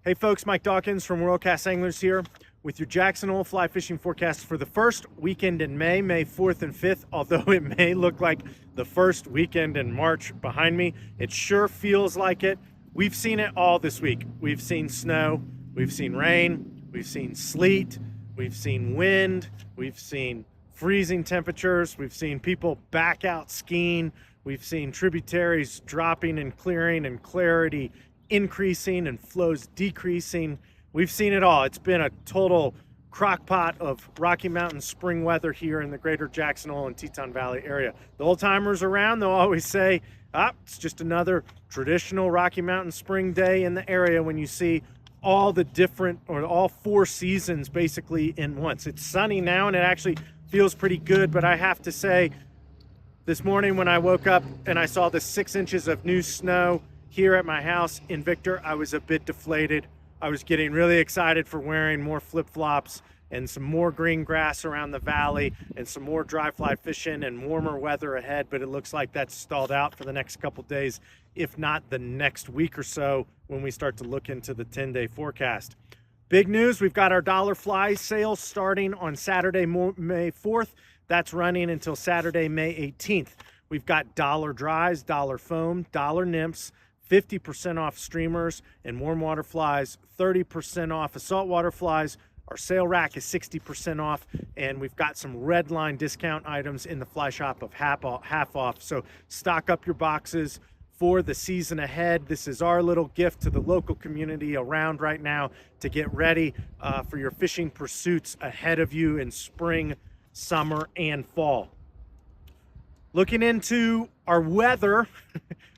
Hey folks, Mike Dawkins from Worldcast Anglers here with your Jackson Hole fly fishing forecast for the first weekend in May, May 4th and 5th. Although it may look like the first weekend in March behind me, it sure feels like it. We've seen it all this week. We've seen snow, we've seen rain, we've seen sleet, we've seen wind, we've seen freezing temperatures, we've seen people back out skiing, we've seen tributaries dropping and clearing and clarity increasing and flows decreasing. We've seen it all. It's been a total crockpot of Rocky Mountain spring weather here in the greater Jackson Hole and Teton Valley area. The old timers around, they'll always say, it's just another traditional Rocky Mountain spring day in the area when you see all the different, or all four seasons basically in once. It's sunny now and it actually feels pretty good, but I have to say, this morning when I woke up and I saw the 6 inches of new snow here at my house in Victor, I was a bit deflated. I was getting really excited for wearing more flip-flops and some more green grass around the valley and some more dry fly fishing and warmer weather ahead, but it looks like that's stalled out for the next couple days, if not the next week or so when we start to look into the 10-day forecast. Big news, we've got our dollar fly sale starting on Saturday, May 4th. That's running until Saturday, May 18th. We've got dollar dries, dollar foam, dollar nymphs, 50% off streamers and warm water flies, 30% off assault water flies. Our sale rack is 60% off, and we've got some red line discount items in the fly shop of half off. So stock up your boxes for the season ahead. This is our little gift to the local community around right now to get ready for your fishing pursuits ahead of you in spring, summer, and fall. Looking into our weather,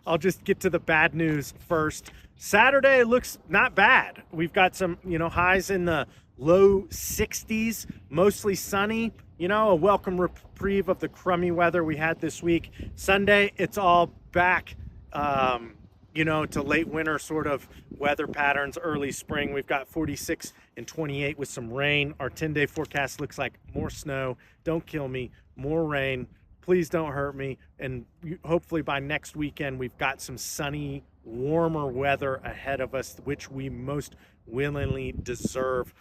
I'll just get to the bad news first. Saturday looks not bad. We've got some, highs in the low 60s, mostly sunny, a welcome reprieve of the crummy weather we had this week. Sunday, it's all back, to late winter sort of weather patterns, early spring. We've got 46 and 28 with some rain. Our 10-day forecast looks like more snow. Don't kill me. More rain. Please don't hurt me. And hopefully by next weekend, we've got some sunny, warmer weather ahead of us, which we most willingly deserve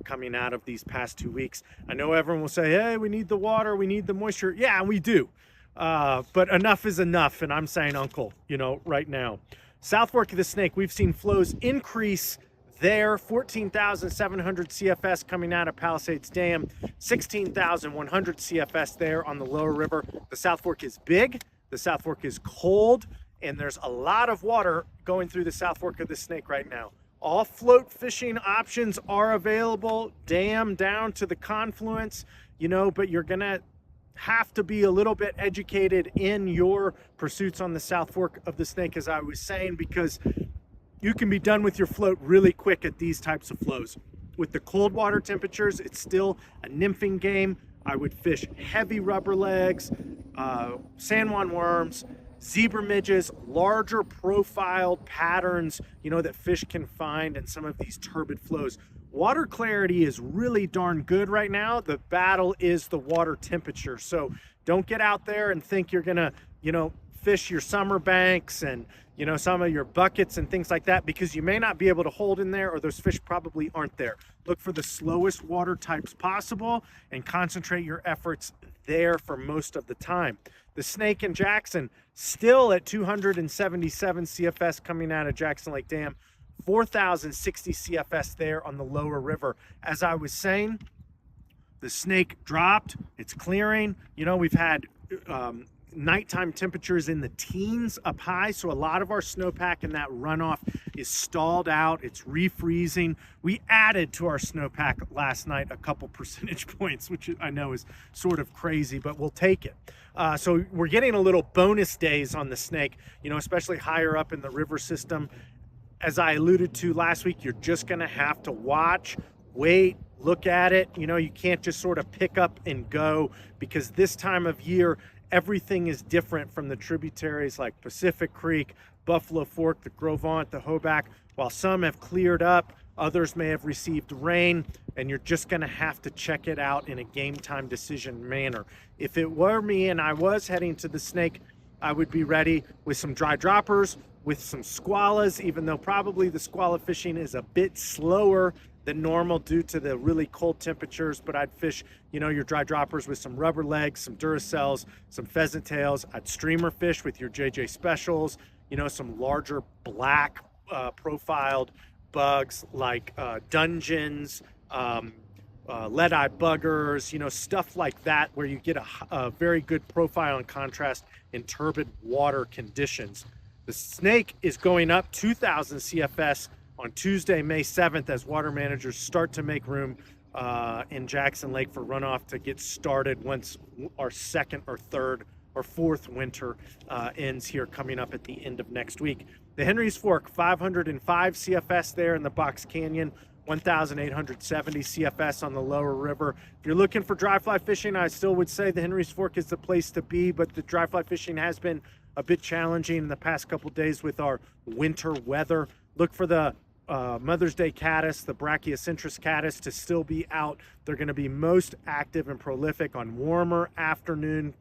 coming out of these past 2 weeks. I know everyone will say, hey, we need the water, we need the moisture. Yeah, we do. But enough is enough. And I'm saying uncle, right now. South Fork of the Snake, we've seen flows increase there, 14,700 CFS coming out of Palisades Dam, 16,100 CFS there on the lower river. The South Fork is big, the South Fork is cold, and there's a lot of water going through the South Fork of the Snake right now. All float fishing options are available, dam down to the confluence, but you're gonna have to be a little bit educated in your pursuits on the South Fork of the Snake, as I was saying, because you can be done with your float really quick at these types of flows. With the cold water temperatures, it's still a nymphing game. I would fish heavy rubber legs, San Juan worms, zebra midges, larger profiled patterns, that fish can find in some of these turbid flows. Water clarity is really darn good right now. The battle is the water temperature. So don't get out there and think you're gonna, fish your summer banks and some of your buckets and things like that, because you may not be able to hold in there, or those fish probably aren't there. Look for the slowest water types possible and concentrate your efforts there for most of the time. The Snake in Jackson still at 277 CFS coming out of Jackson Lake Dam, 4,060 CFS there on the lower river. As I was saying, the Snake dropped, it's clearing. We've had nighttime temperatures in the teens up high, so a lot of our snowpack in that runoff is stalled out. It's refreezing. We added to our snowpack last night a couple percentage points, which I know is sort of crazy, but we'll take it. So we're getting a little bonus days on the Snake, especially higher up in the river system. As I alluded to last week, you're just going to have to watch, wait, look at it. You can't just sort of pick up and go, because this time of year, everything is different from the tributaries like Pacific Creek, Buffalo Fork, the Gros Ventre, the Hoback. While some have cleared up, others may have received rain, and you're just going to have to check it out in a game time decision manner. If it were me and I was heading to the Snake, I would be ready with some dry droppers, with some squallas, even though probably the squalla fishing is a bit slower than normal due to the really cold temperatures. But I'd fish, your dry droppers with some rubber legs, some Duracells, some pheasant tails. I'd streamer fish with your JJ specials, some larger black profiled bugs like dungeons, lead-eye buggers, stuff like that, where you get a very good profile and contrast in turbid water conditions. The snake is going up 2,000 CFS on Tuesday, May 7th, as water managers start to make room in Jackson Lake for runoff to get started once our second or third or fourth winter ends here coming up at the end of next week. The Henry's Fork, 505 CFS there in the Box Canyon, 1,870 CFS on the lower river. If you're looking for dry fly fishing, I still would say the Henry's Fork is the place to be, but the dry fly fishing has been a bit challenging in the past couple days with our winter weather. Look for the Mother's Day caddis, the Brachiocentris caddis, to still be out. They're going to be most active and prolific on warmer afternoon,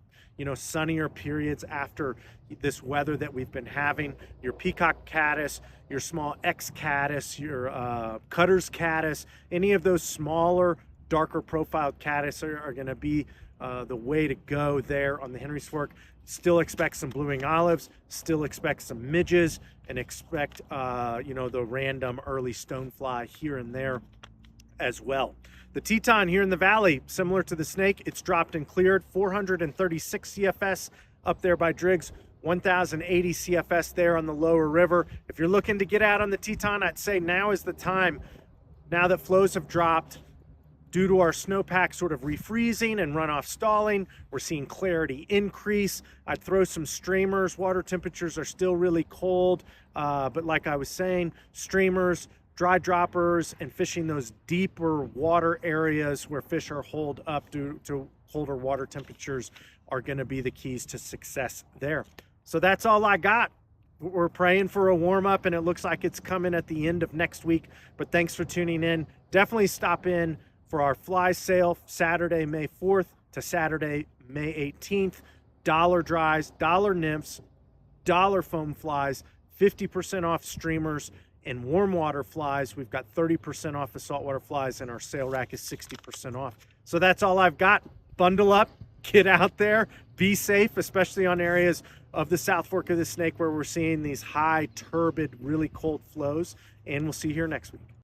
sunnier periods after this weather that we've been having. Your peacock caddis, your small X caddis, your Cutter's caddis, any of those smaller, darker profiled caddis are going to be the way to go there on the Henry's Fork. Still expect some blue-wing olives, still expect some midges, and expect, the random early stonefly here and there as well. The Teton here in the valley, similar to the snake, it's dropped and cleared, 436 CFS up there by Driggs, 1,080 CFS there on the lower river. If you're looking to get out on the Teton, I'd say now is the time. Now that flows have dropped, due to our snowpack sort of refreezing and runoff stalling, we're seeing clarity increase. I'd throw some streamers. Water temperatures are still really cold, but like I was saying, streamers, dry droppers, and fishing those deeper water areas where fish are holed up due to colder water temperatures are going to be the keys to success there. So that's all I got. We're praying for a warm up, and it looks like it's coming at the end of next week. But thanks for tuning in. Definitely stop in for our fly sale Saturday, May 4th to Saturday, May 18th. Dollar dries, dollar nymphs, dollar foam flies, 50% off streamers and warm water flies. We've got 30% off the saltwater flies, and our sale rack is 60% off. So that's all I've got. Bundle up, get out there, be safe, especially on areas of the South Fork of the Snake where we're seeing these high, turbid, really cold flows. And we'll see you here next week.